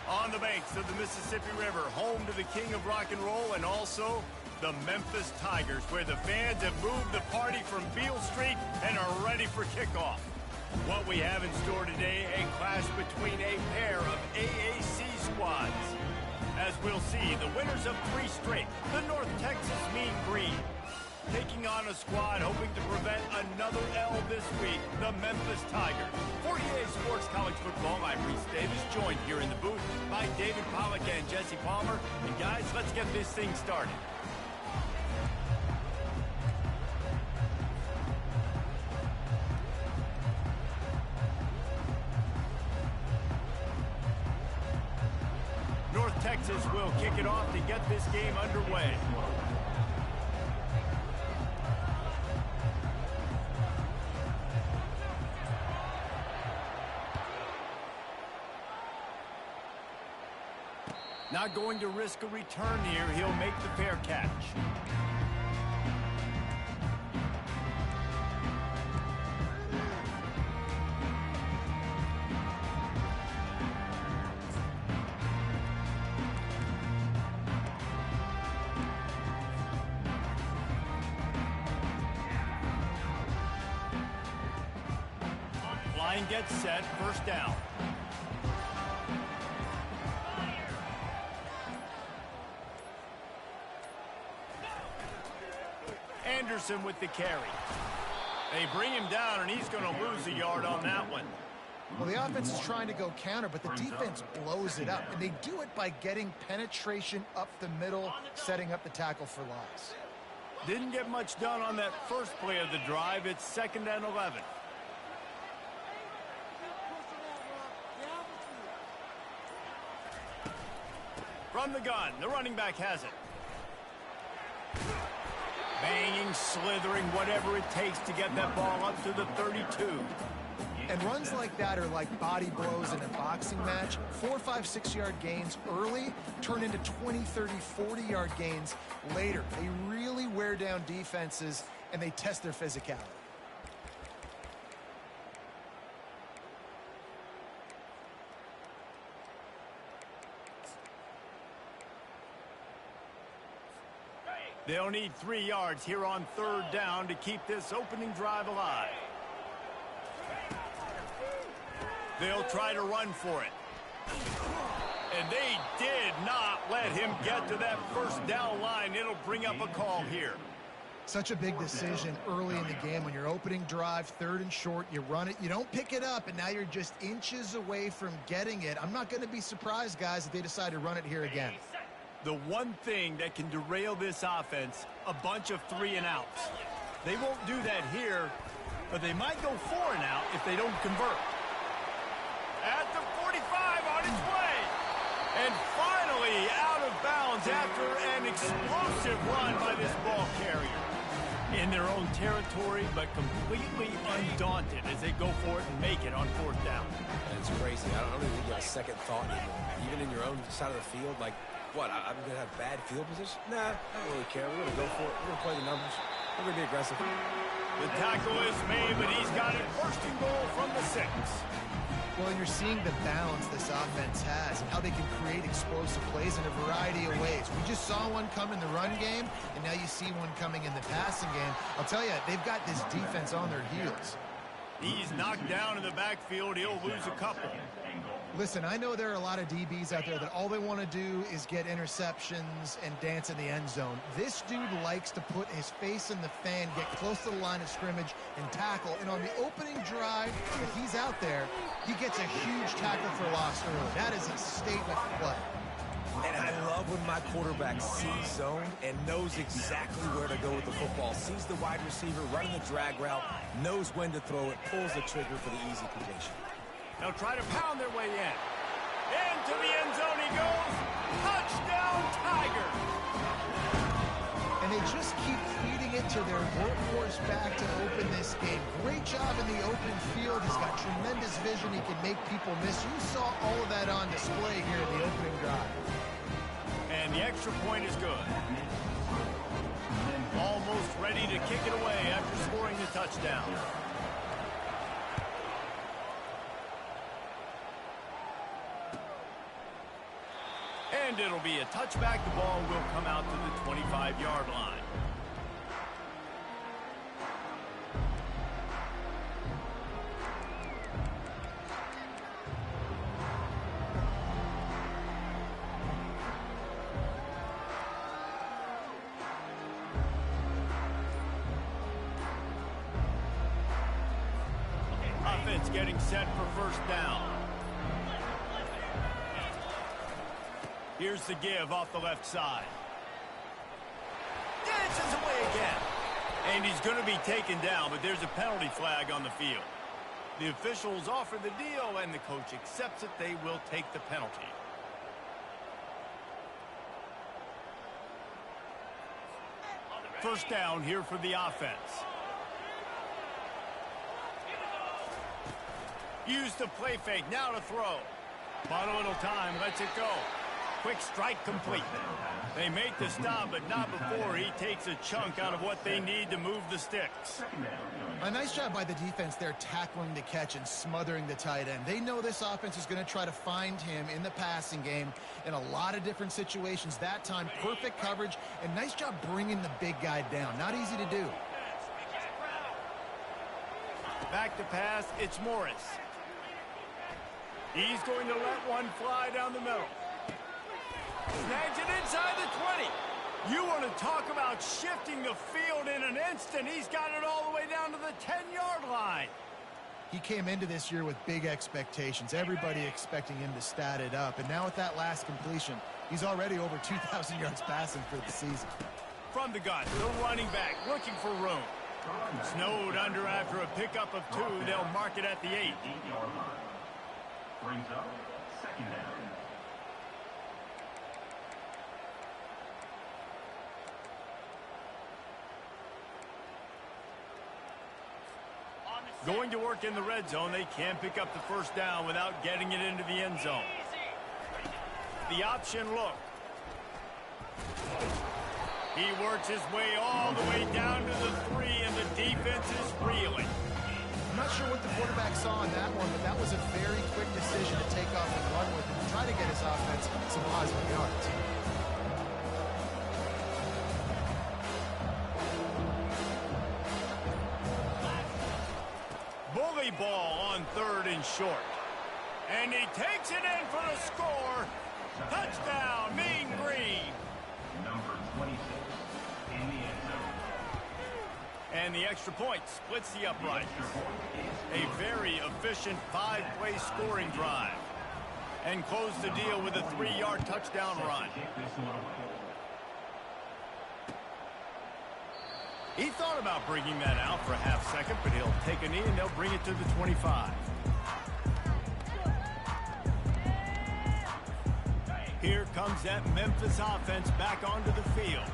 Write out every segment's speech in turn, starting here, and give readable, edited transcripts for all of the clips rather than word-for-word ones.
On the banks of the Mississippi River, home to the king of rock and roll and also the Memphis Tigers, where the fans have moved the party from Beale Street and are ready for kickoff. What we have in store today, a clash between a pair of AAC squads. As we'll see, the winners of 3 straight, the North Texas Mean Green, taking on a squad hoping to prevent another L this week, the Memphis Tigers. For EA Sports College Football, I'm Reese Davis, joined here in the booth by David Pollack and Jesse Palmer. And guys, let's get this thing started. North Texas will kick it off to get this game underway. Not going to risk a return here. He'll make the fair catch. Line gets set, first down. Anderson with the carry. They bring him down, and he's going to lose a yard on that one. Well, the offense is trying to go counter, but the defense blows it up, and they do it by getting penetration up the middle, setting up the tackle for loss. Didn't get much done on that first play of the drive. It's 2nd and 11. From the gun, the running back has it. Banging, slithering, whatever it takes to get that ball up to the 32. And runs like that are like body blows in a boxing match. 4, 5, 6-yard gains early turn into 20, 30, 40-yard gains later. They really wear down defenses, and they test their physicality. They'll need 3 yards here on 3rd down to keep this opening drive alive. They'll try to run for it. And they did not let him get to that first down line. It'll bring up a call here. Such a big decision early in the game. When you're opening drive, 3rd and short, you run it, you don't pick it up, and now you're just inches away from getting it. I'm not going to be surprised, guys, if they decide to run it here again. The one thing that can derail this offense, a bunch of 3 and outs. They won't do that here, but they might go 4 and out if they don't convert. At the 45 on its way. And finally out of bounds after an explosive run by this ball carrier. In their own territory, but completely undaunted as they go for it and make it on 4th down. That's crazy. I don't even think you have a second thought anymore. Even in your own side of the field, like, what, I'm going to have bad field position? Nah, I don't really care. We're going to go for it. We're going to play the numbers. We're going to be aggressive. The tackle is made, but he's got it 1st and goal from the 6. Well, you're seeing the balance this offense has and how they can create explosive plays in a variety of ways. We just saw one come in the run game, and now you see one coming in the passing game. I'll tell you, they've got this defense on their heels. He's knocked down in the backfield. He'll lose a couple. Listen, I know there are a lot of DBs out there that all they want to do is get interceptions and dance in the end zone. This dude likes to put his face in the fan, get close to the line of scrimmage, and tackle. And on the opening drive, if he's out there, he gets a huge tackle for loss early. That is a statement play. And I love when my quarterback sees zone and knows exactly where to go with the football. Sees the wide receiver running the drag route, knows when to throw it, pulls the trigger for the easy completion. They'll try to pound their way in. Into the end zone he goes. Touchdown, Tiger. And they just keep feeding it to their workhorse back to open this game. Great job in the open field. He's got tremendous vision. He can make people miss. You saw all of that on display here in the opening drive. And the extra point is good. Almost ready to kick it away after scoring the touchdown. And it'll be a touchback. The ball will come out to the 25-yard line. Offense getting set for first down. Here's the give off the left side. Dances away again. And he's going to be taken down, but there's a penalty flag on the field. The officials offer the deal, and the coach accepts it. They will take the penalty. First down here for the offense. Use the play fake, now to throw. Bought a little time, lets it go. Quick strike complete. They make the stop, but not before he takes a chunk out of what they need to move the sticks. A nice job by the defense there, tackling the catch and smothering the tight end. They know this offense is going to try to find him in the passing game in a lot of different situations. That time, perfect coverage, and nice job bringing the big guy down. Not easy to do. Back to pass, it's Morris. He's going to let one fly down the middle. Snags it inside the 20. You want to talk about shifting the field in an instant. He's got it all the way down to the 10-yard line. He came into this year with big expectations. Everybody expecting him to stat it up. And now with that last completion, he's already over 2,000 yards passing for the season. From the gun, the running back looking for room. Snowed under after a pickup of 2. They'll mark it at the 8. Brings up second down. Going to work in the red zone. They can't pick up the first down without getting it into the end zone. The option look. He works his way all the way down to the 3, and the defense is reeling. I'm not sure what the quarterback saw on that one, but that was a very quick decision to take off and run with and try to get his offense some positive yards. Bully ball on 3rd and short. And he takes it in for the score. Touchdown, Mean Green. Number 26 in the end zone. And the extra point splits the upright. A very efficient 5-play scoring drive. And close the deal with a 3-yard touchdown run. He thought about bringing that out for a half second, but he'll take a knee and they'll bring it to the 25. Here comes that Memphis offense back onto the field.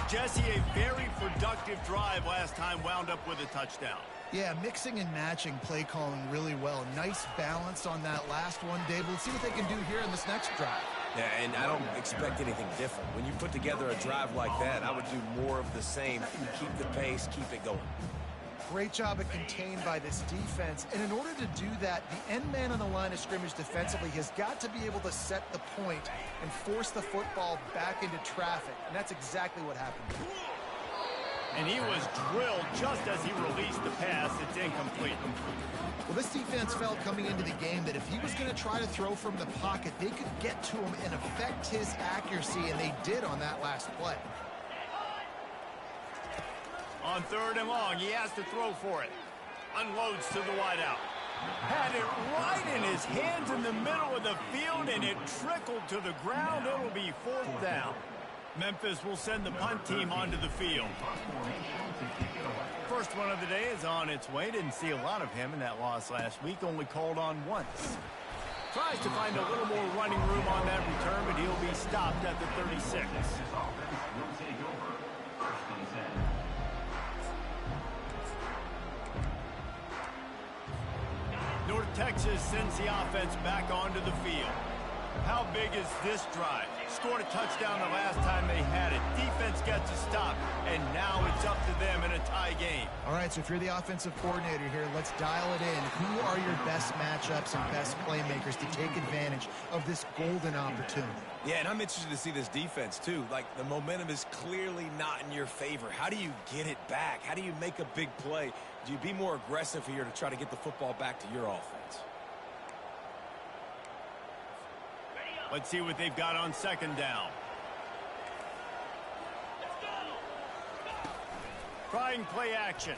Jesse, a very productive drive last time, wound up with a touchdown. Yeah, mixing and matching play calling really well. Nice balance on that last one, Dave. Let's see what they can do here in this next drive. Yeah, and I don't expect anything different. When you put together a drive like that, I would do more of the same. Keep the pace, keep it going. Great job of contained by this defense. And in order to do that, the end man on the line of scrimmage defensively has got to be able to set the point and force the football back into traffic. And that's exactly what happened. And he was drilled just as he released the pass. It's incomplete. Well, this defense felt coming into the game that if he was going to try to throw from the pocket, they could get to him and affect his accuracy, and they did on that last play. On 3rd and long, he has to throw for it. Unloads to the wideout. Had it right in his hands in the middle of the field, and it trickled to the ground. It'll be 4th down. Memphis will send the punt team onto the field. First one of the day is on its way. Didn't see a lot of him in that loss last week. Only called on once. Tries to find a little more running room on that return, but he'll be stopped at the 36. North Texas sends the offense back onto the field. How big is this drive? Scored a touchdown the last time they had it. Defense gets a stop, and now it's up to them in a tie game. All right, so if you're the offensive coordinator here, let's dial it in. Who are your best matchups and best playmakers to take advantage of this golden opportunity. Yeah, and I'm interested to see this defense, too. Like, the momentum is clearly not in your favor. How do you get it back? How do you make a big play? Do you be more aggressive here to try to get the football back to your offense? Let's see what they've got on second down. Trying play action.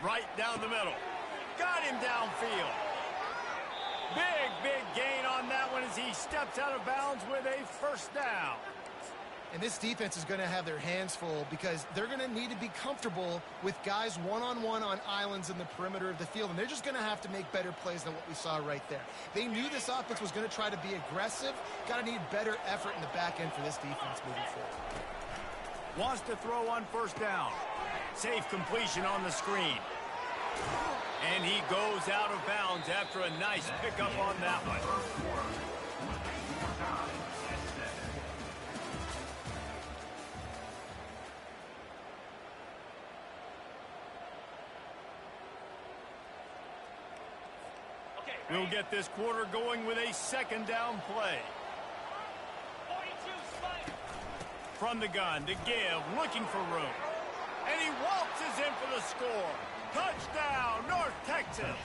Right down the middle. Got him downfield. Big gain on that one as he steps out of bounds with a first down. And this defense is going to have their hands full because they're going to need to be comfortable with guys one-on-one on islands in the perimeter of the field. And they're just going to have to make better plays than what we saw right there. They knew this offense was going to try to be aggressive. Got to need better effort in the back end for this defense moving forward. Wants to throw on first down. Safe completion on the screen. And he goes out of bounds after a nice pickup on that one. We'll get this quarter going with a second down play. From the gun to give, looking for room. And he waltzes in for the score. Touchdown, North Texas.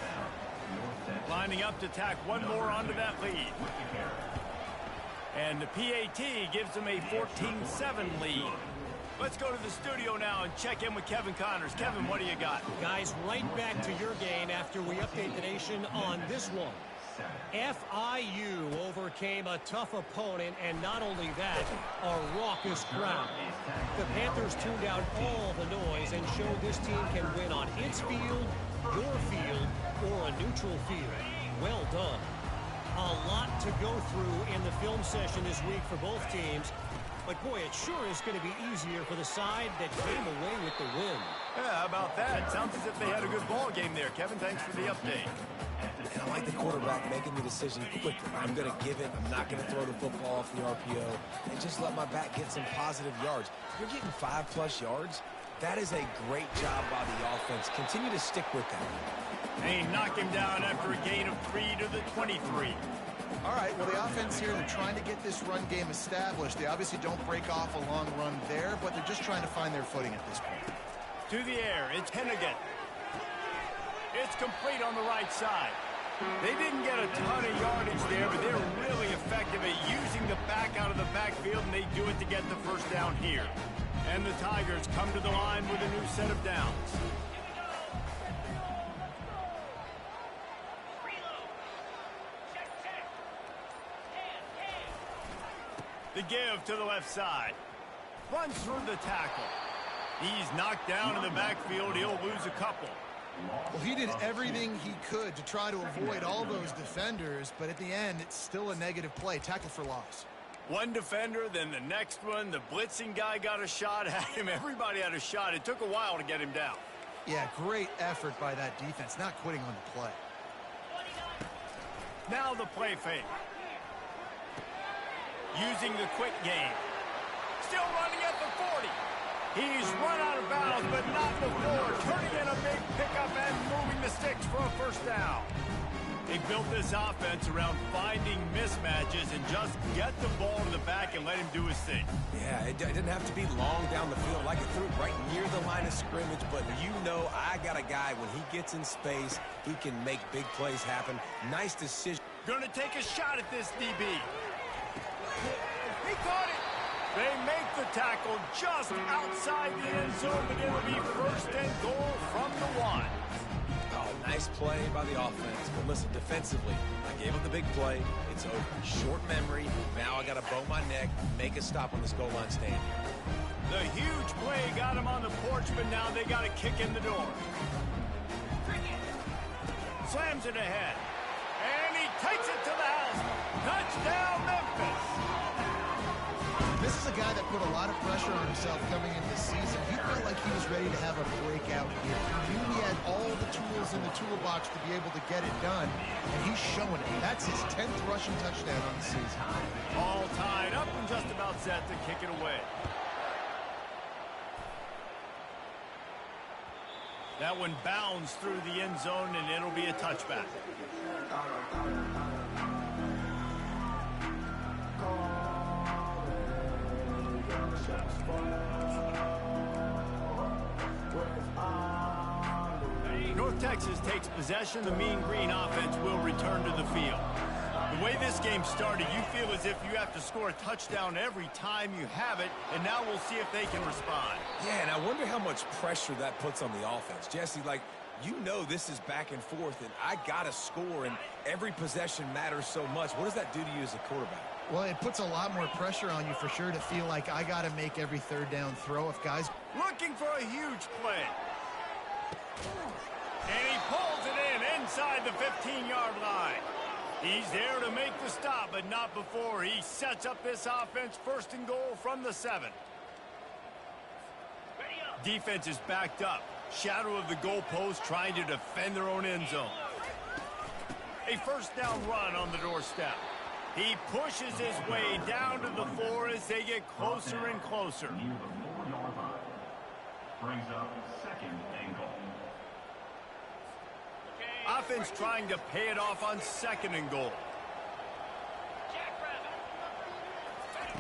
Lining up to tack one more onto that lead. And the PAT gives them a 14-7 lead. Let's go to the studio now and check in with Kevin Connors. Kevin, what do you got? Guys, right back to your game after we update the nation on this one. FIU overcame a tough opponent, and not only that, a raucous crowd. The Panthers tuned out all the noise and showed this team can win on its field, your field, or a neutral field. Well done. A lot to go through in the film session this week for both teams. But, boy, it sure is going to be easier for the side that came away with the win. Yeah, how about that? Sounds as if they had a good ball game there. Kevin, thanks for the update. And I like the quarterback making the decision quickly. I'm going to give it. I'm not going to throw the football off the RPO and just let my back get some positive yards. If you're getting 5+ yards, that is a great job by the offense. Continue to stick with that. They knock him down after a gain of 3 to the 23. All right, well, the offense here, they're trying to get this run game established. They obviously don't break off a long run there, but they're just trying to find their footing at this point. To the air, it's Hennigan. It's complete on the right side. They didn't get a ton of yardage there, but they're really effective at using the back out of the backfield, and they do it to get the first down here. And the Tigers come to the line with a new set of downs. The give to the left side. Runs through the tackle. He's knocked down in the backfield. He'll lose a couple. Well, he did everything he could to try to avoid all those defenders, but at the end, it's still a negative play. Tackle for loss. One defender, then the next one. The blitzing guy got a shot at him. Everybody had a shot. It took a while to get him down. Yeah, great effort by that defense, not quitting on the play. Now the play fake. Using the quick game. Still running at the 40. He's run out of bounds, but not before. Turning in a big pickup and moving the sticks for a first down. They built this offense around finding mismatches and just get the ball to the back and let him do his thing. Yeah, it didn't have to be long down the field. Like it threw it right near the line of scrimmage, but you know I got a guy, when he gets in space, he can make big plays happen. Nice decision. Gonna take a shot at this DB. He caught it. They make the tackle just outside the end zone, but it'll be first and goal from the 1. Oh, nice play by the offense. But listen, defensively, I gave up the big play. It's over. Short memory. Now I got to bow my neck, make a stop on this goal line stand here. The huge play got him on the porch, but now they got to kick in the door. Slams it ahead. And he takes it to the house. Touchdown, Memphis. This is a guy that put a lot of pressure on himself coming into the season. He felt like he was ready to have a breakout year. He knew he had all the tools in the toolbox to be able to get it done, and he's showing it. That's his 10th rushing touchdown on the season. All tied up and just about set to kick it away. That one bounds through the end zone, and it'll be a touchback. North Texas takes possession. The Mean Green offense will return to the field. The way this game started, you feel as if you have to score a touchdown every time you have it, and now we'll see if they can respond. Yeah, and I wonder how much pressure that puts on the offense. Jesse, like, you know this is back and forth, and I got to score, and every possession matters so much. What does that do to you as a quarterback? Well, it puts a lot more pressure on you for sure to feel like I got to make every third down throw. If guys looking for a huge play. And he pulls it in inside the 15-yard line. He's there to make the stop, but not before he sets up this offense first and goal from the 7. Defense is backed up. Shadow of the goalpost trying to defend their own end zone. A first down run on the doorstep. He pushes his way down to the 4 as they get closer and closer. Near the 4-yard line. Brings up second and goal. Offense trying to pay it off on second and goal.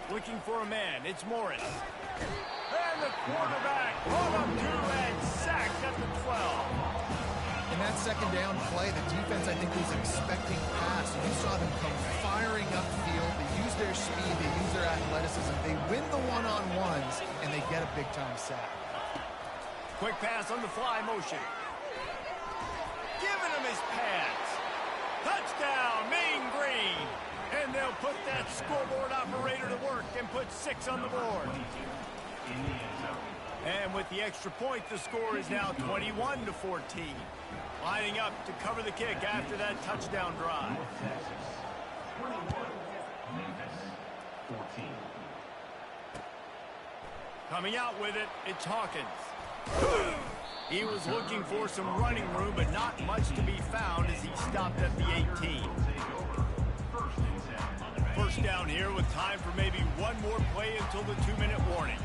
Looking for a man. It's Morris. And the quarterback brought up 2 and sacked at the 12. in that second down play, the defense, I think, was expecting pass. And you saw them come firing upfield. They use their speed. They use their athleticism. They win the one-on-ones, and they get a big-time sack. Quick pass on the fly motion. Giving him his pads. Touchdown, Mean Green. And they'll put that scoreboard operator to work and put 6 on the board. And with the extra point, the score is now 21-14. Lining up to cover the kick after that touchdown drive. Coming out with it, it's Hawkins. He was looking for some running room, but not much to be found as he stopped at the 18. First down here with time for maybe one more play until the 2-minute warning.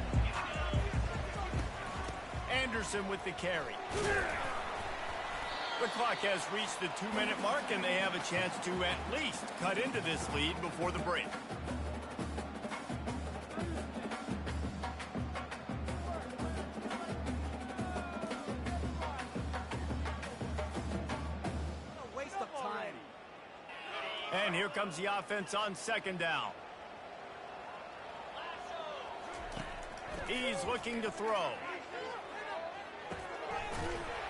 Anderson with the carry. The clock has reached the 2-minute mark, and they have a chance to at least cut into this lead before the break. Waste of time. And here comes the offense on second down. He's looking to throw.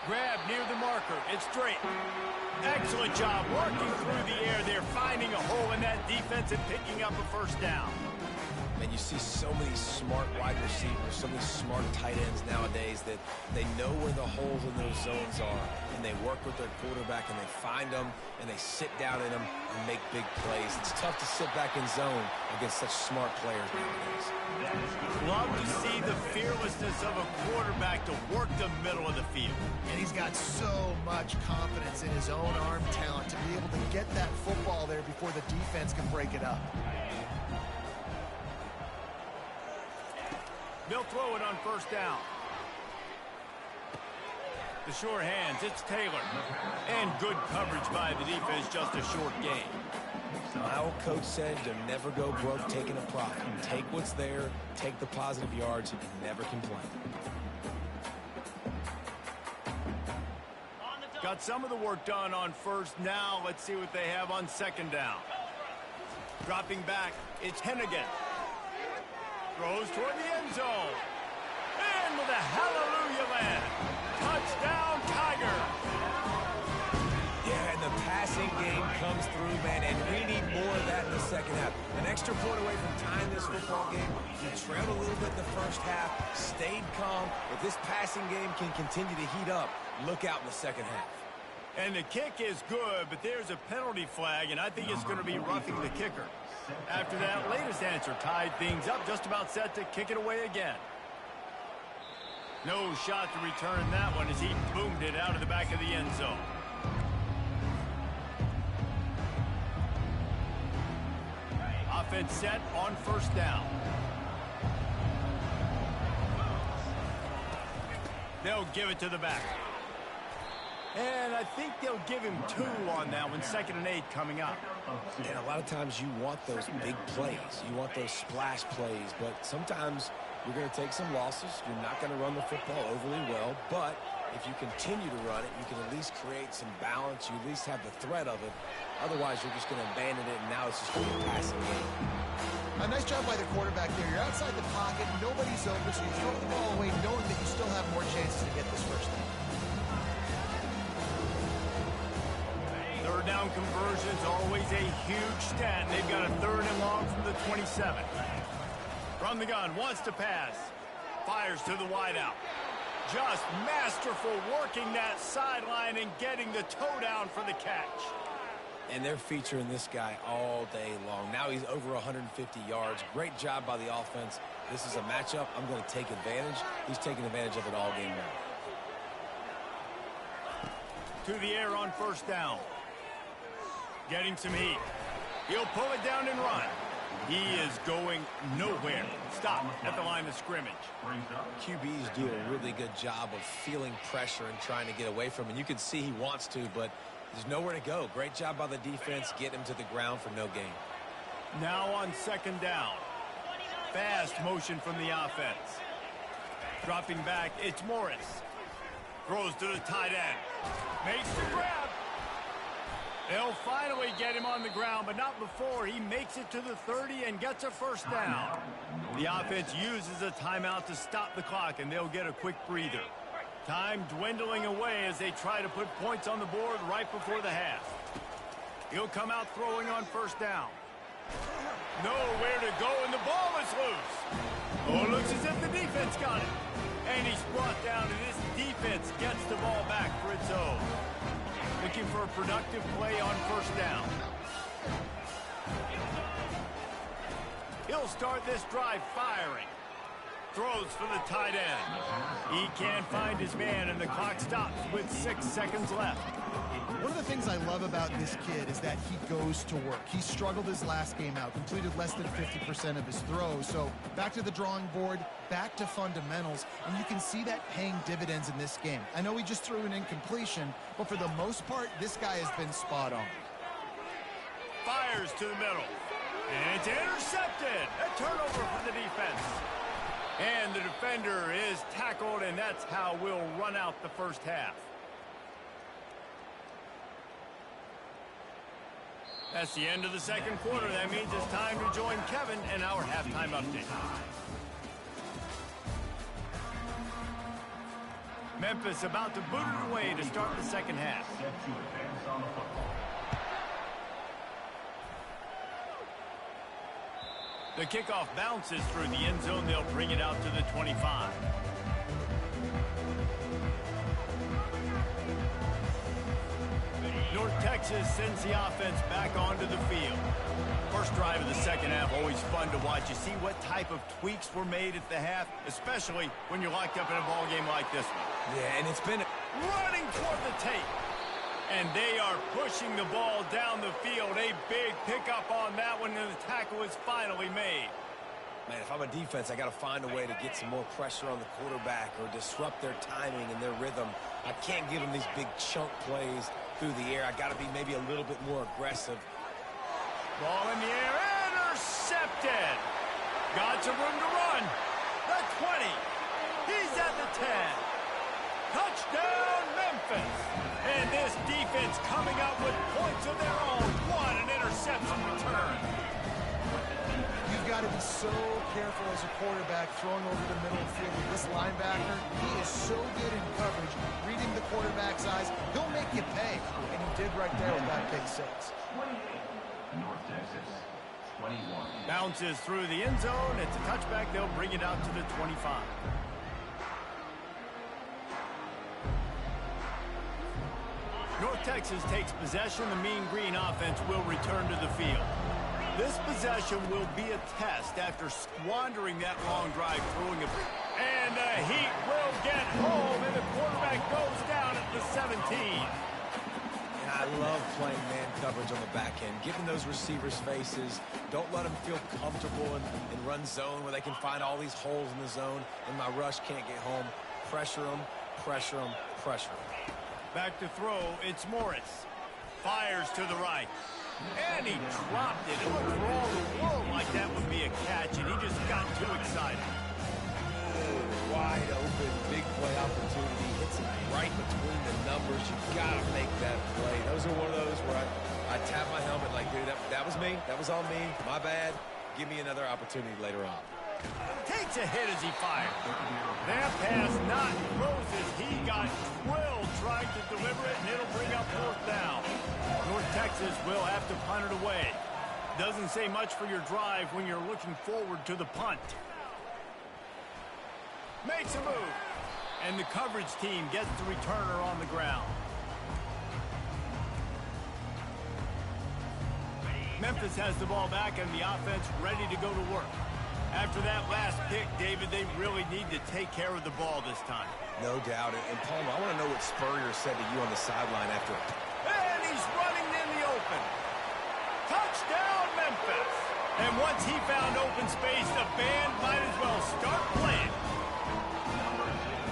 Grab near the marker. It's Drake. Excellent job working through the air. They're finding a hole in that defense and picking up a first down. And you see so many smart wide receivers, so many smart tight ends nowadays that they know where the holes in those zones are, and they work with their quarterback, and they find them, and they sit down in them and make big plays. It's tough to sit back in zone against such smart players nowadays. Love to see the fearlessness of a quarterback to work the middle of the field. And he's got so much confidence in his own arm talent to be able to get that football there before the defense can break it up. They'll throw it on first down. The sure hands, it's Taylor. And good coverage by the defense, just a short gain. My old coach said to never go broke taking a profit. Take what's there, take the positive yards, and never complain. Got some of the work done on first. Now let's see what they have on second down. Dropping back, it's Hennigan. Throws toward the end zone. Into the hallelujah land. Touchdown, Tiger. Yeah, and the passing game comes through, man, and we need more of that in the second half. An extra point away from tying this football game. You trailed a little bit in the first half, stayed calm. If this passing game can continue to heat up, look out in the second half. And the kick is good, but there's a penalty flag, and I think it's going to be roughing the kicker. After that latest answer tied things up, just about set to kick it away again. No shot to return that one as he boomed it out of the back of the end zone. Offense set on first down. They'll give it to the back. And I think they'll give him 2 on that one, 2nd and 8 coming up. And a lot of times you want those big plays. You want those splash plays, but sometimes you're going to take some losses. You're not going to run the football overly well, but if you continue to run it, you can at least create some balance. You at least have the threat of it. Otherwise, you're just going to abandon it, and now it's just going to be a passing game. A nice job by the quarterback there. You're outside the pocket, nobody's open, so you throw the ball away knowing that you still have more chances to get this first down. 3rd down conversion's always a huge stat. They've got a 3rd and long from the 27. From the gun, wants to pass. Fires to the wideout. Just masterful working that sideline and getting the toe down for the catch. And they're featuring this guy all day long. Now he's over 150 yards. Great job by the offense. This is a matchup. I'm going to take advantage. He's taking advantage of it all game long. To the air on 1st down. Getting some heat. He'll pull it down and run. He is going nowhere. Stop at the line of scrimmage. QBs do a really good job of feeling pressure and trying to get away from it. You can see he wants to, but there's nowhere to go. Great job by the defense. Get him to the ground for no gain. Now on 2nd down. Fast motion from the offense. Dropping back, it's Morris. Throws to the tight end. Makes the grab. They'll finally get him on the ground, but not before he makes it to the 30 and gets a 1st down. The offense uses a timeout to stop the clock, and they'll get a quick breather. Time dwindling away as they try to put points on the board right before the half. He'll come out throwing on 1st down. Nowhere to go, and the ball is loose. Oh, it looks as if the defense got it. And he's brought down, and this defense gets the ball back for its own. Looking for a productive play on 1st down. He'll start this drive firing. Throws for the tight end. He can't find his man, and the clock stops with 6 seconds left. One of the things I love about this kid is that he goes to work. He struggled his last game out, completed less than 50% of his throws. So back to the drawing board, back to fundamentals, and you can see that paying dividends in this game. I know he just threw an incompletion, but for the most part, this guy has been spot on. Fires to the middle. And it's intercepted. A turnover for the defense. And the defender is tackled, and that's how we'll run out the 1st half. That's the end of the 2nd quarter. That means it's time to join Kevin in our halftime update. Memphis about to boot it away to start the 2nd half. The kickoff bounces through the end zone. They'll bring it out to the 25. North Texas sends the offense back onto the field. First drive of the 2nd half, always fun to watch. You see what type of tweaks were made at the half, especially when you're locked up in a ball game like this one. Yeah, and it's been running toward the tape. And they are pushing the ball down the field. A big pickup on that one, and the tackle is finally made. Man, if I'm a defense, I got to find a way to get some more pressure on the quarterback or disrupt their timing and their rhythm. I can't give them these big chunk plays through the air. I got to be maybe a little bit more aggressive. Ball in the air, intercepted. Got some room to run. The 20. He's at the 10. Touchdown, Memphis. And this defense coming up with points of their own. What an interception return. You've got to be so careful as a quarterback throwing over the middle of the field with this linebacker. He is so good in coverage, reading the quarterback's eyes. He'll make you pay, and he did right there with that big 6. North Texas, 21. Bounces through the end zone. It's a touchback. They'll bring it out to the 25. North Texas takes possession. The Mean Green offense will return to the field. This possession will be a test after squandering that long drive, throwing it. And the Heat will get home, and the quarterback goes down at the 17. And I love playing man coverage on the back end, giving those receivers faces. Don't let them feel comfortable in run zone where they can find all these holes in the zone, and my rush can't get home. Pressure them, pressure them, pressure them. Back to throw, it's Morris. Fires to the right. And he dropped it. It looked for all the world like that would be a catch, and he just got too excited. Wide open, big play opportunity. Hits it right between the numbers. You got to make that play. Those are one of those where I tap my helmet like, dude, that was me. That was on me. My bad. Give me another opportunity later on. Takes a hit as he fired. That pass not close as he got drilled trying to deliver it, and it'll bring up fourth down. North Texas will have to punt it away. Doesn't say much for your drive when you're looking forward to the punt. Makes a move. And the coverage team gets the returner on the ground. Memphis has the ball back and the offense ready to go to work. After that last pick, David, they really need to take care of the ball this time. No doubt. And Palmer, I want to know what Spurrier said to you on the sideline after. And he's running in the open. Touchdown, Memphis. And once he found open space, the band might as well start playing.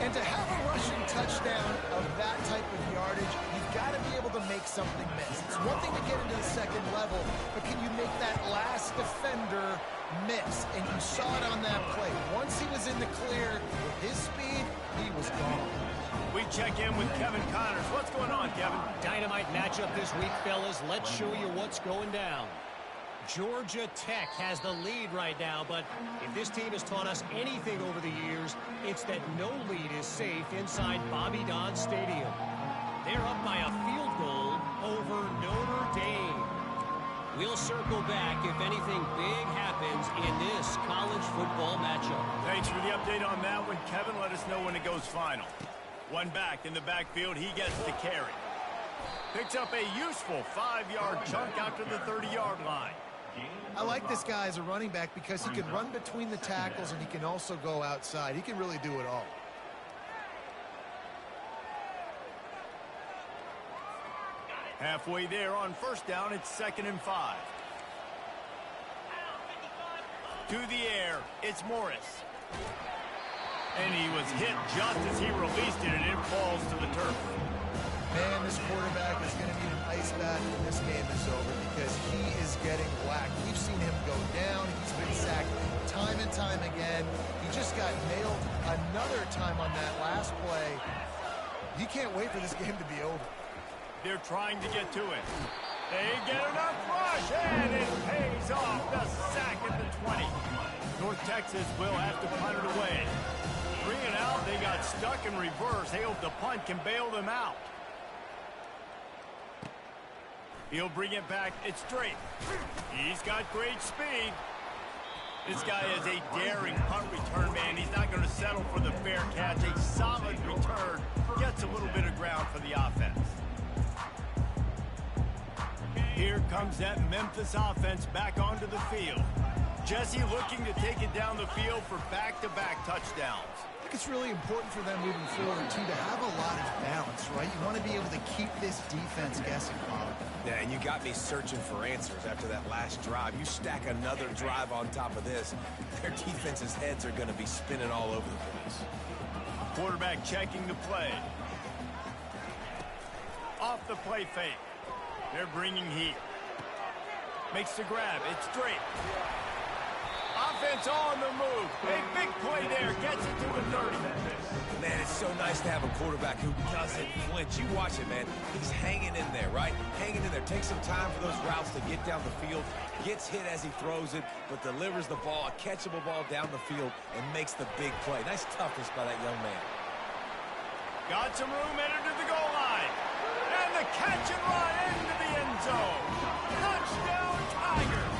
And to have a rushing touchdown of that type of yardage, you've got to be able to make something miss. It's one thing to get into the second level, but can you make that last defender miss? And you saw it on that play. Once he was in the clear with his speed, he was gone. We check in with Kevin Connors. What's going on, Kevin? Dynamite matchup this week, fellas. Let's show you what's going down. Georgia Tech has the lead right now, but if this team has taught us anything over the years, it's that no lead is safe inside Bobby Dodd Stadium. They're up by a field goal over Notre Dame. We'll circle back if anything big happens in this college football matchup. Thanks for the update on that one, Kevin. Let us know when it goes final. One back in the backfield. He gets the carry. Picks up a useful 5-yard chunk out to the 30-yard line. I like this guy as a running back because he can run between the tackles and he can also go outside. He can really do it all. Halfway there on first down, it's 2nd and 5. To the air, it's Morris. And he was hit just as he released it, and it falls to the turf. Man, this quarterback is going to need an ice bath when this game is over because he is getting whacked. We've seen him go down. He's been sacked time and time again. He just got nailed another time on that last play. You can't wait for this game to be over. They're trying to get to it. They get enough rush, and it pays off. The sack at the 20. North Texas will have to punt it away. Bring it out. They got stuck in reverse. They hope the punt can bail them out. He'll bring it back. It's straight. He's got great speed. This guy is a daring punt return man. He's not going to settle for the fair catch. A solid return. Gets a little bit of ground for the offense. Here comes that Memphis offense back onto the field. Jesse looking to take it down the field for back-to-back touchdowns. I think it's really important for them moving forward, too, to have a lot of balance, right? You want to be able to keep this defense guessing, Bob. Yeah, and you got me searching for answers after that last drive. You stack another drive on top of this, their defense's heads are going to be spinning all over the place. Quarterback checking the play. Off the play fake. They're bringing heat. Makes the grab. It's straight. Offense on the move. A big play there. Gets it to the 30. Man, it's so nice to have a quarterback who doesn't flinch. You watch it, man. He's hanging in there, right? Hanging in there. Takes some time for those routes to get down the field. Gets hit as he throws it, but delivers the ball, a catchable ball down the field, and makes the big play. Nice toughness by that young man. Got some room entered to the goal line. And the catch and run into the end zone. Touchdown, Tigers.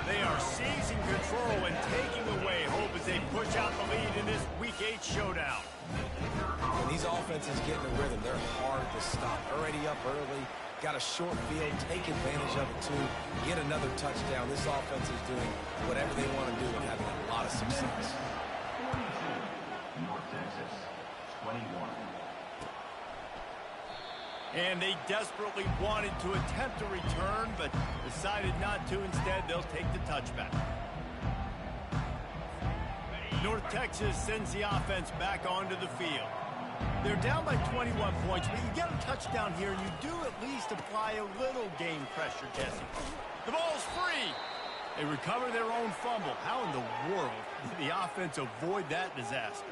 They are seizing control and taking away hope as they push out the lead in this Week 8 showdown. And these offenses getting a rhythm. They're hard to stop. Already up early. Got a short field. Take advantage of it, too. Get another touchdown. This offense is doing whatever they want to do and having a lot of success. North Texas, 21. And they desperately wanted to attempt a return, but decided not to. Instead, they'll take the touchback. North Texas sends the offense back onto the field. They're down by 21 points, but you get a touchdown here, and you do at least apply a little game pressure, Jesse. The ball's free. They recover their own fumble. How in the world did the offense avoid that disaster?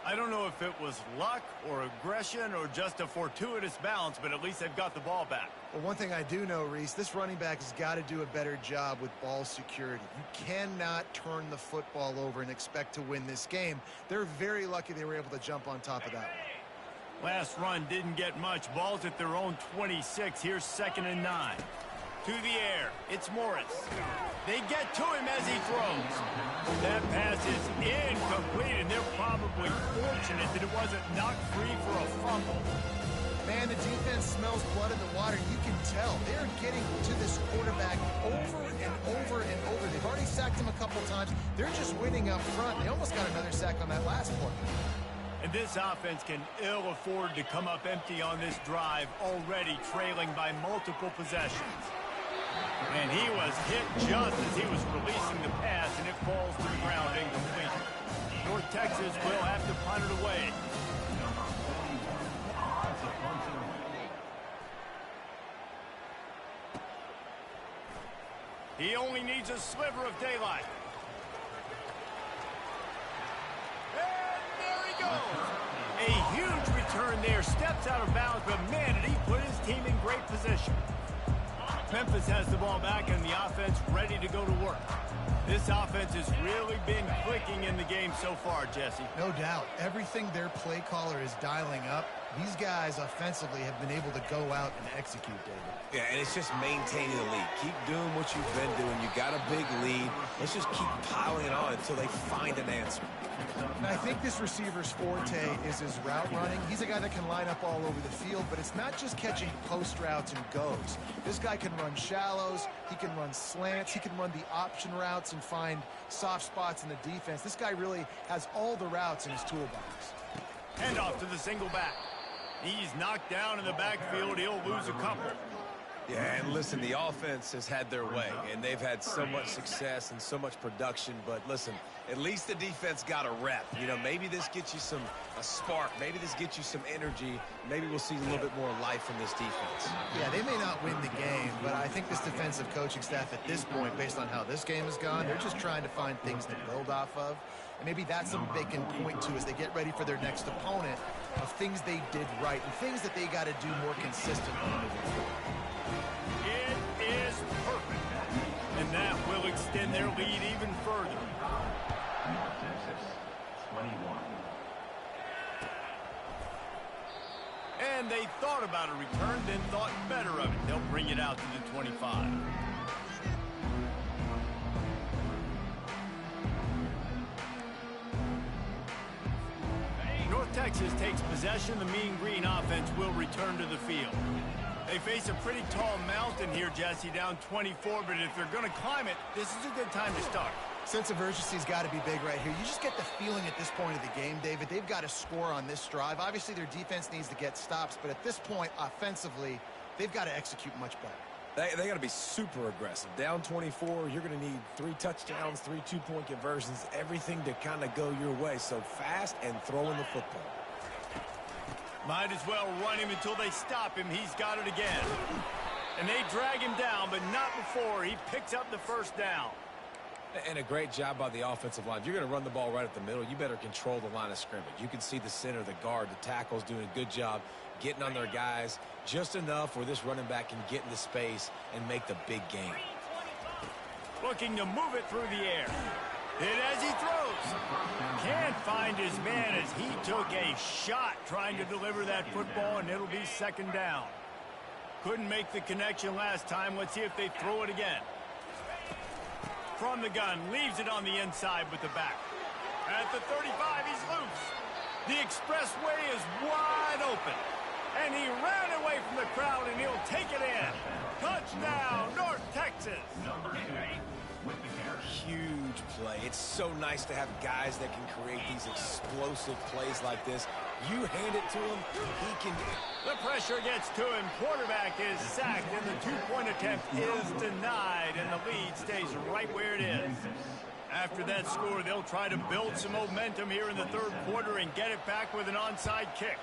I don't know if it was luck or aggression or just a fortuitous bounce, but at least they've got the ball back. Well, one thing I do know, Reese, this running back has got to do a better job with ball security. You cannot turn the football over and expect to win this game. They're very lucky they were able to jump on top of that one. Last run didn't get much. Ball's at their own 26. Here's 2nd and 9. To the air. It's Morris. They get to him as he throws. That pass is incomplete, and they're probably fortunate that it wasn't knocked free for a fumble. Man, the defense smells blood in the water. You can tell. They're getting to this quarterback over and over and over. They've already sacked him a couple times. They're just winning up front. They almost got another sack on that last play. And this offense can ill afford to come up empty on this drive, already trailing by multiple possessions. And he was hit just as he was releasing the pass, and it falls to the ground incomplete. North Texas will have to punt it away. He only needs a sliver of daylight. And there he goes. A huge return there. Steps out of bounds, but man, did he put his team in great position. Memphis has the ball back and the offense ready to go to work. This offense has really been clicking in the game so far, Jesse. No doubt. Everything their play caller is dialing up, these guys offensively have been able to go out and execute, David. Yeah, and it's just maintaining the lead. Keep doing what you've been doing. You got a big lead. Let's just keep piling it on until they find an answer. And I think this receiver's forte is his route running. He's a guy that can line up all over the field, but it's not just catching post routes and goes. This guy can run shallows, he can run slants, he can run the option routes and find soft spots in the defense. This guy really has all the routes in his toolbox. Hand off to the single back. He's knocked down in the backfield. He'll lose a couple. Yeah, and listen, the offense has had their way, and they've had so much success and so much production. But listen, at least the defense got a rep. You know, maybe this gets you a spark. Maybe this gets you some energy. Maybe we'll see a little bit more life from this defense. Yeah, they may not win the game, but I think this defensive coaching staff at this point, based on how this game has gone, they're just trying to find things to build off of. And maybe that's something they can point to as they get ready for their next opponent, of things they did right and things that they got to do more consistently moving forward. It is perfect. And that will extend their lead even further. North Texas, 21. And they thought about a return, then thought better of it. They'll bring it out to the 25. North Texas takes possession. The Mean Green offense will return to the field. They face a pretty tall mountain here, Jesse, down 24, but if they're going to climb it, this is a good time to start. Sense of urgency's got to be big right here. You just get the feeling at this point of the game, David, they've got to score on this drive. Obviously, their defense needs to get stops, but at this point, offensively, they've got to execute much better. They got to be super aggressive. Down 24, you're going to need 3 touchdowns, 3 two-point conversions, everything to kind of go your way. So fast and throwing the football. Might as well run him until they stop him. He's got it again. And they drag him down, but not before he picks up the first down. And a great job by the offensive line. If you're going to run the ball right at the middle, you better control the line of scrimmage. You can see the center, the guard, the tackles doing a good job getting on their guys just enough where this running back can get into space and make the big game. Looking to move it through the air. Hit as he throws. Can't find his man as he took a shot trying to deliver that football, and it'll be second down. Couldn't make the connection last time. Let's see if they throw it again. From the gun, leaves it on the inside with the back. At the 35, he's loose. The expressway is wide open. And he ran away from the crowd, and he'll take it in. Touchdown, North Texas. Number 2 with the carry. Huge play. It's so nice to have guys that can create these explosive plays like this. You hand it to him, he can. The pressure gets to him. Quarterback is sacked, and the two-point attempt is denied, and the lead stays right where it is. After that score, they'll try to build some momentum here in the third quarter and get it back with an onside kick.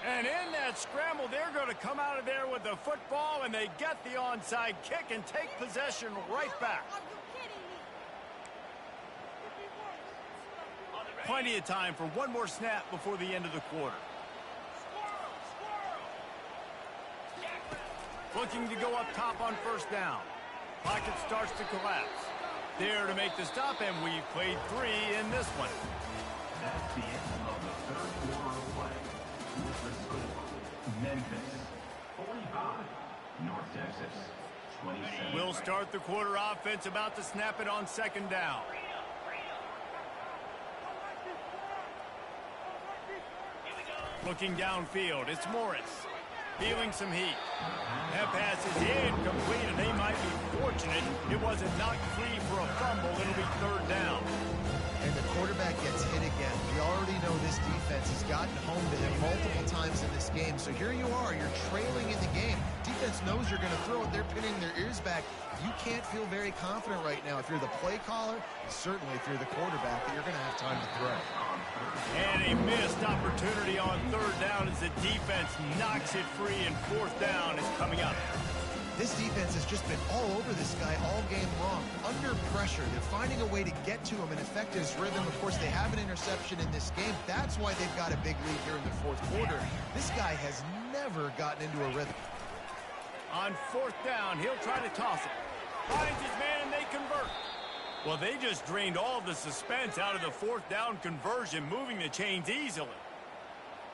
And in that scramble, they're going to come out of there with the football, and they get the onside kick and take possession right back. Plenty of time for one more snap before the end of the quarter. Looking to go up top on first down. Pocket starts to collapse. There to make the stop, and we've played 3 in this one. That's the end of the third quarter of play. With the score, Memphis 45, North Texas 27. We'll start the quarter. Offense about to snap it on second down. Looking downfield, it's Morris. Feeling some heat. That pass is incomplete, and they might be fortunate it wasn't knocked free for a fumble. It'll be third down. And the quarterback gets hit again. We already know this defense has gotten home to him multiple times in this game. So here you are, you're trailing in the game. Defense knows you're going to throw it. They're pinning their ears back. You can't feel very confident right now if you're the play caller, and certainly if you're the quarterback, that you're going to have time to throw. And a missed opportunity on third down as the defense knocks it free, and fourth down is coming up. This defense has just been all over this guy all game long. Under pressure, they're finding a way to get to him and affect his rhythm. Of course, they have an interception in this game. That's why they've got a big lead here in the fourth quarter. This guy has never gotten into a rhythm. On fourth down, he'll try to toss it. Finds his man, and they convert. Well, they just drained all the suspense out of the fourth down conversion, moving the chains easily.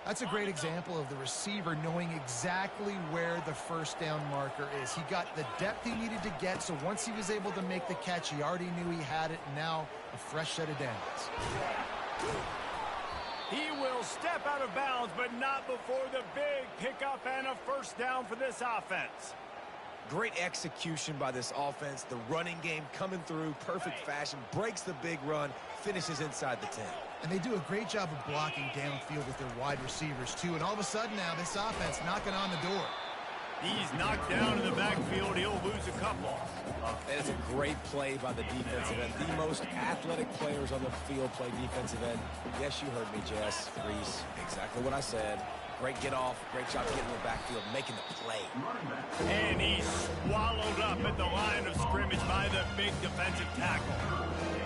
That's a great example of the receiver knowing exactly where the first down marker is. He got the depth he needed to get, so once he was able to make the catch, he already knew he had it, and now a fresh set of downs. He will step out of bounds, but not before the big pickup and a first down for this offense. Great execution by this offense. The running game coming through, perfect fashion, breaks the big run, finishes inside the 10. And they do a great job of blocking downfield with their wide receivers, too. And all of a sudden now, this offense knocking on the door. He's knocked down in the backfield. He'll lose a couple. And it's a great play by the defensive end. The most athletic players on the field play defensive end. Yes, you heard me, Jess, Reese. Exactly what I said. Great get off. Great job getting in the backfield, making the play. And he's swallowed up at the line of scrimmage by the big defensive tackle.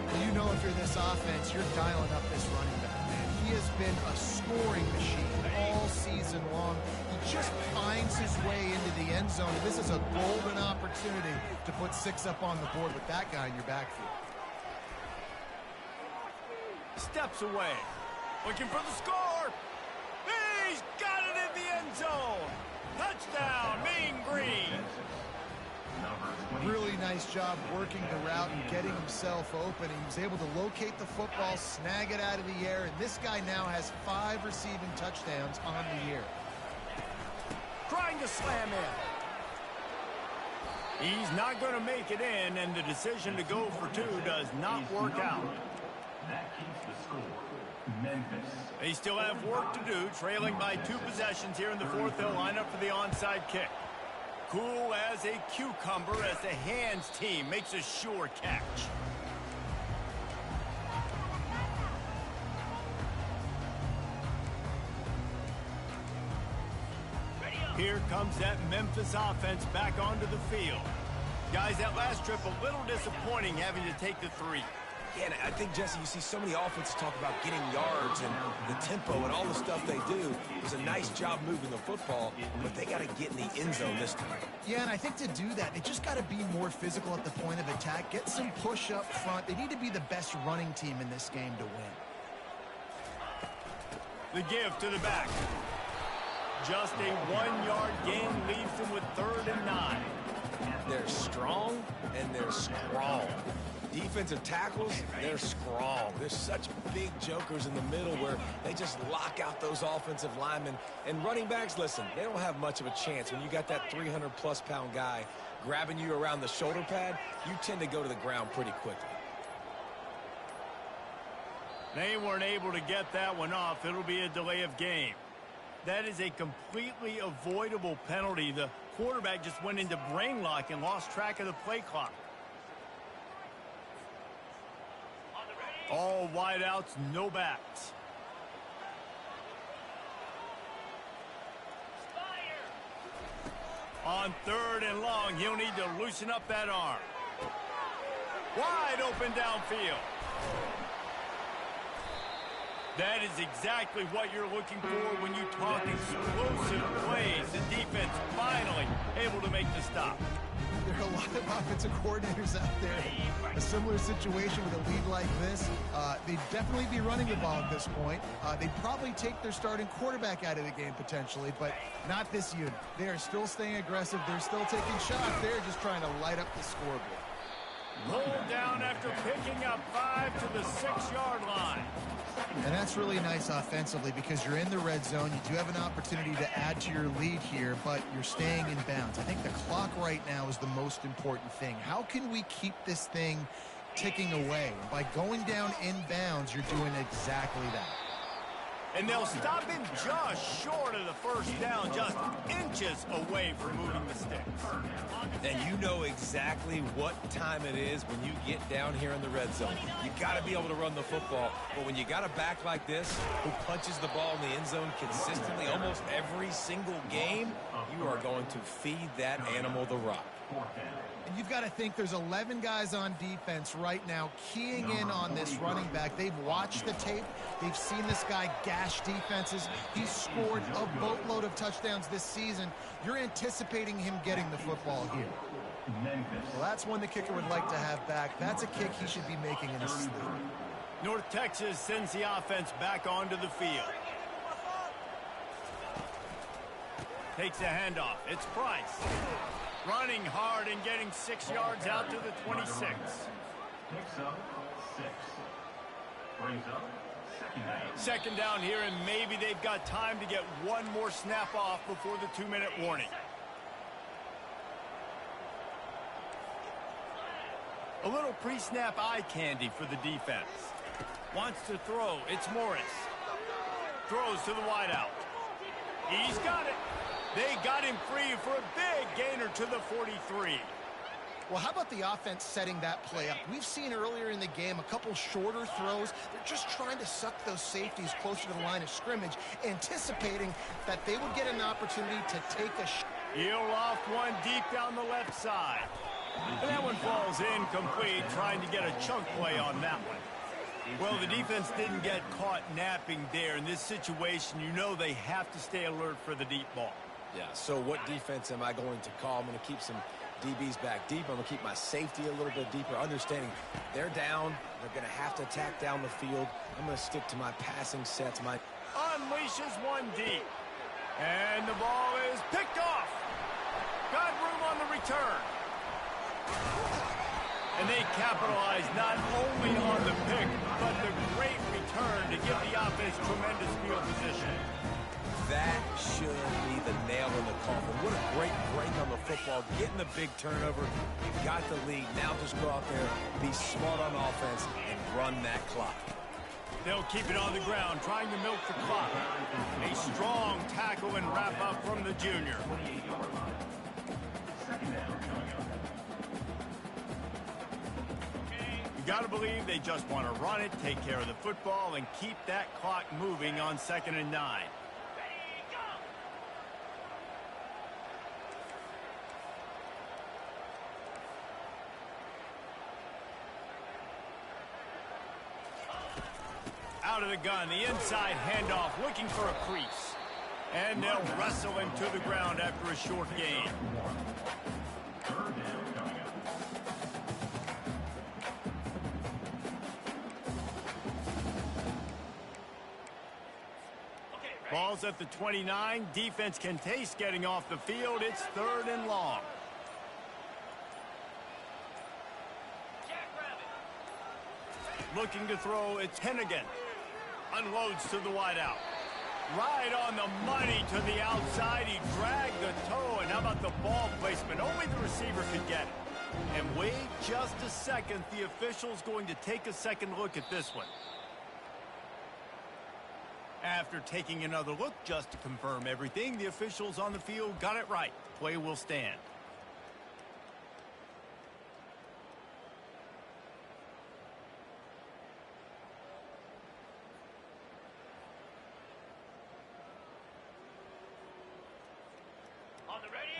Well, you know if you're this offense, you're dialing up this running back, man. He has been a scoring machine all season long. He just finds his way into the end zone. And this is a golden opportunity to put 6 up on the board with that guy in your backfield. Steps away. Looking for the score. He's got it in the end zone. Touchdown, Mean Green. Really nice job working the route and getting himself open. He was able to locate the football, snag it out of the air, and this guy now has 5 receiving touchdowns on the year. Trying to slam in. He's not going to make it in, and the decision to go for 2 does not work out. That keeps the score. Memphis. They still have work to do, trailing by 2 possessions here in the fourth. They'll line up for the onside kick. Cool as a cucumber as the hands team makes a sure catch. Here comes that Memphis offense back onto the field. Guys, that last trip a little disappointing having to take the 3. Yeah, and I think, Jesse, you see so many offenses talk about getting yards and the tempo and all the stuff they do. It was a nice job moving the football, but they got to get in the end zone this time. Yeah, and I think to do that, they just got to be more physical at the point of attack, get some push up front. They need to be the best running team in this game to win. The give to the back. Just a 1-yard gain leaves them with 3rd and 9. They're strong and they're strong. Defensive tackles, they're strong. There's such big jokers in the middle where they just lock out those offensive linemen. And running backs, listen, they don't have much of a chance. When you got that 300-plus pound guy grabbing you around the shoulder pad, you tend to go to the ground pretty quickly. They weren't able to get that one off. It'll be a delay of game. That is a completely avoidable penalty. The quarterback just went into brain lock and lost track of the play clock. All wideouts, no backs. On 3rd and long, he'll need to loosen up that arm. Wide open downfield. That is exactly what you're looking for when you talk explosive plays. The defense finally able to make the stop. There are a lot of offensive coordinators out there. A similar situation with a lead like this. They'd definitely be running the ball at this point. They'd probably take their starting quarterback out of the game potentially, but not this unit. They are still staying aggressive. They're still taking shots. They're just trying to light up the scoreboard. Roll down after picking up 5 to the 6-yard line. And that's really nice offensively because you're in the red zone. You do have an opportunity to add to your lead here, but you're staying in bounds. I think the clock right now is the most important thing. How can we keep this thing ticking away? By going down in bounds, you're doing exactly that. And they'll stop him just short of the first down, just inches away from moving the sticks. And you know exactly what time it is when you get down here in the red zone. You got to be able to run the football. But when you got a back like this who punches the ball in the end zone consistently almost every single game, you are going to feed that animal the rock. And you've got to think there's 11 guys on defense right now keying in on this running back. They've watched the tape. They've seen this guy gash defenses. He's scored a boatload of touchdowns this season. You're anticipating him getting the football here. Well, that's one the kicker would like to have back. That's a kick he should be making in his sleep. North Texas sends the offense back onto the field. Takes a handoff. It's Price. Running hard and getting 6 yards out to the 26. Picks up 6. Brings up second down here, and maybe they've got time to get one more snap off before the 2-minute warning. A little pre-snap eye candy for the defense. Wants to throw. It's Morris. Throws to the wideout. He's got it. They got him free for a big gainer to the 43. Well, how about the offense setting that play up? We've seen earlier in the game a couple shorter throws. They're just trying to suck those safeties closer to the line of scrimmage, anticipating that they would get an opportunity to take a shot. He'll loft one deep down the left side. And that one falls incomplete, trying to get a chunk play on that one. Well, the defense didn't get caught napping there. In this situation, you know they have to stay alert for the deep ball. Yeah, so what defense am I going to call? I'm going to keep some DBs back deep. I'm going to keep my safety a little bit deeper, understanding they're down. They're going to have to attack down the field. I'm going to stick to my passing sets. Unleashes one deep. And the ball is picked off. Got room on the return. And they capitalize not only on the pick, but the great return to give the offense tremendous field position. That should be the nail in the coffin. What a great break on the football. Getting the big turnover. You got the lead. Now just go out there, be smart on offense, and run that clock. They'll keep it on the ground, trying to milk the clock. A strong tackle and wrap up from the junior. You got to believe they just want to run it, take care of the football, and keep that clock moving on 2nd and 9. Out of the gun, the inside handoff, looking for a crease. And they'll wrestle him to the ground after a short gain. Ball's at the 29. Defense can taste getting off the field. It's 3rd and long. Looking to throw, it's Hennigan. Unloads to the wideout. Right on the money to the outside. He dragged the toe. And how about the ball placement? Only the receiver could get it. And wait just a second. The official's going to take a second look at this one. After taking another look just to confirm everything, the officials on the field got it right. Play will stand.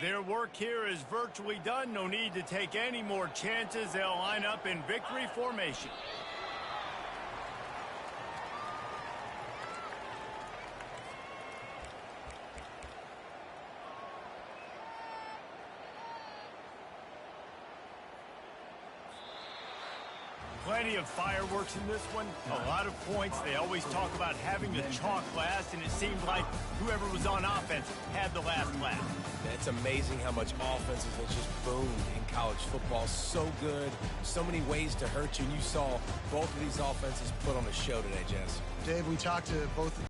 Their work here is virtually done. No need to take any more chances. They'll line up in victory formation. Plenty of fireworks in this one. A lot of points. They always talk about having the chalk last, and it seemed like whoever was on offense had the last laugh. It's amazing how much offenses have just boomed in college football. So good. So many ways to hurt you. And you saw both of these offenses put on a show today, Jess. Dave, we talked to both